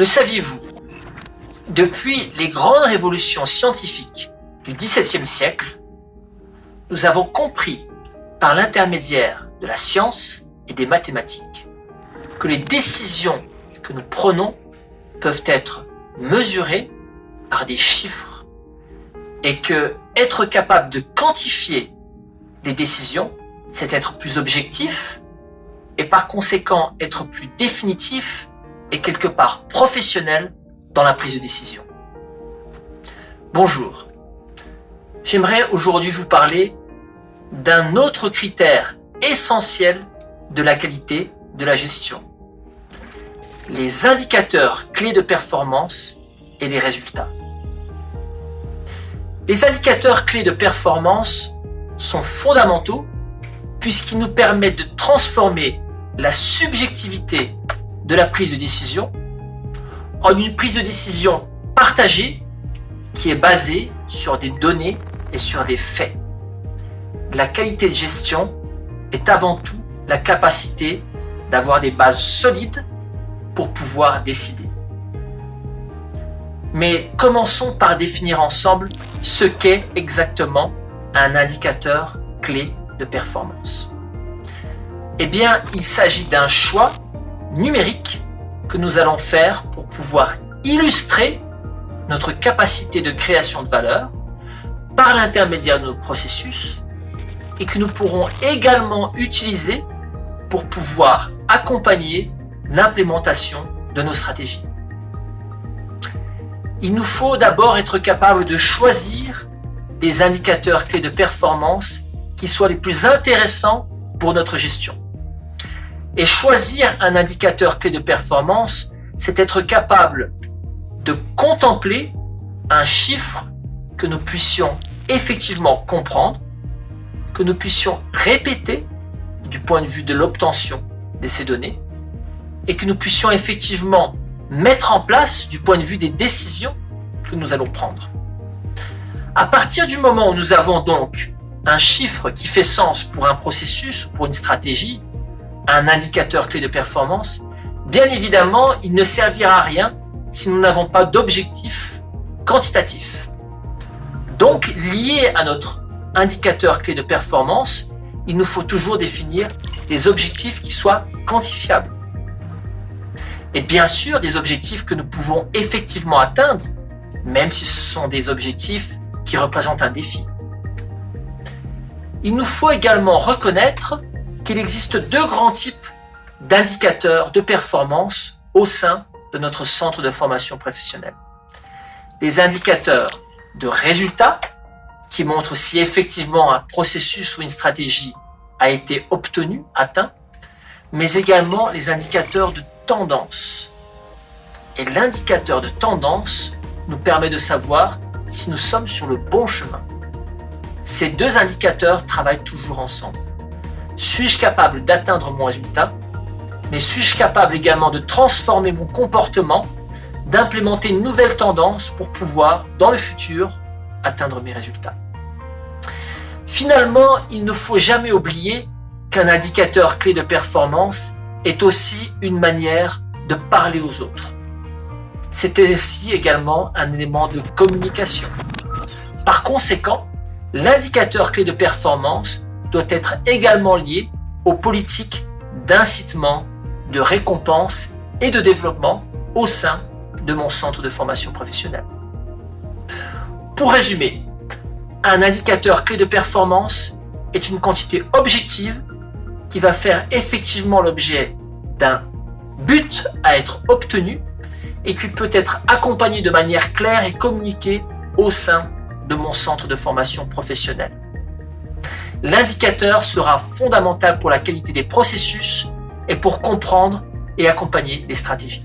Le saviez-vous? Depuis les grandes révolutions scientifiques du XVIIe siècle, nous avons compris par l'intermédiaire de la science et des mathématiques que les décisions que nous prenons peuvent être mesurées par des chiffres et que être capable de quantifier les décisions, c'est être plus objectif et par conséquent être plus définitif et quelque part professionnel dans la prise de décision. Bonjour, j'aimerais aujourd'hui vous parler d'un autre critère essentiel de la qualité de la gestion, les indicateurs clés de performance et les résultats. Les indicateurs clés de performance sont fondamentaux puisqu'ils nous permettent de transformer la subjectivité de la prise de décision en une prise de décision partagée qui est basée sur des données et sur des faits. La qualité de gestion est avant tout la capacité d'avoir des bases solides pour pouvoir décider. Mais commençons par définir ensemble ce qu'est exactement un indicateur clé de performance. Eh bien, il s'agit d'un choix numérique que nous allons faire pour pouvoir illustrer notre capacité de création de valeur par l'intermédiaire de nos processus et que nous pourrons également utiliser pour pouvoir accompagner l'implémentation de nos stratégies. Il nous faut d'abord être capable de choisir des indicateurs clés de performance qui soient les plus intéressants pour notre gestion. Et choisir un indicateur clé de performance, c'est être capable de contempler un chiffre que nous puissions effectivement comprendre, que nous puissions répéter du point de vue de l'obtention de ces données et que nous puissions effectivement mettre en place du point de vue des décisions que nous allons prendre. À partir du moment où nous avons donc un chiffre qui fait sens pour un processus, pour une stratégie, un indicateur clé de performance, bien évidemment, il ne servira à rien si nous n'avons pas d'objectif quantitatif. Donc, lié à notre indicateur clé de performance, il nous faut toujours définir des objectifs qui soient quantifiables. Et bien sûr, des objectifs que nous pouvons effectivement atteindre, même si ce sont des objectifs qui représentent un défi. Il nous faut également reconnaître qu'il existe deux grands types d'indicateurs de performance au sein de notre centre de formation professionnelle. Les indicateurs de résultats, qui montrent si effectivement un processus ou une stratégie a été obtenu, atteint, mais également les indicateurs de tendance. Et l'indicateur de tendance nous permet de savoir si nous sommes sur le bon chemin. Ces deux indicateurs travaillent toujours ensemble. Suis-je capable d'atteindre mon résultat? Mais suis-je capable également de transformer mon comportement, d'implémenter une nouvelle tendance pour pouvoir, dans le futur, atteindre mes résultats? Finalement, il ne faut jamais oublier qu'un indicateur clé de performance est aussi une manière de parler aux autres. C'est aussi également un élément de communication. Par conséquent, l'indicateur clé de performance doit être également lié aux politiques d'incitement, de récompense et de développement au sein de mon centre de formation professionnelle. Pour résumer, un indicateur clé de performance est une quantité objective qui va faire effectivement l'objet d'un but à être obtenu et qui peut être accompagné de manière claire et communiqué au sein de mon centre de formation professionnelle. L'indicateur sera fondamental pour la qualité des processus et pour comprendre et accompagner les stratégies.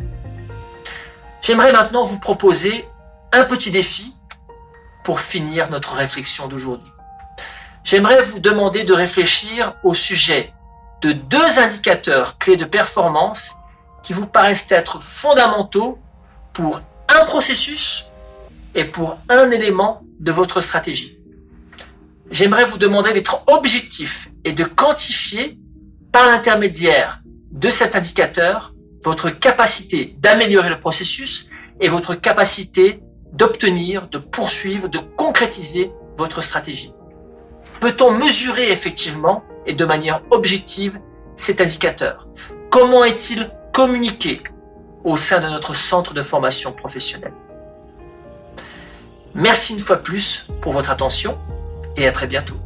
J'aimerais maintenant vous proposer un petit défi pour finir notre réflexion d'aujourd'hui. J'aimerais vous demander de réfléchir au sujet de deux indicateurs clés de performance qui vous paraissent être fondamentaux pour un processus et pour un élément de votre stratégie. J'aimerais vous demander d'être objectif et de quantifier par l'intermédiaire de cet indicateur votre capacité d'améliorer le processus et votre capacité d'obtenir, de poursuivre, de concrétiser votre stratégie. Peut-on mesurer effectivement et de manière objective cet indicateur? Comment est-il communiqué au sein de notre centre de formation professionnelle? Merci une fois plus pour votre attention et à très bientôt.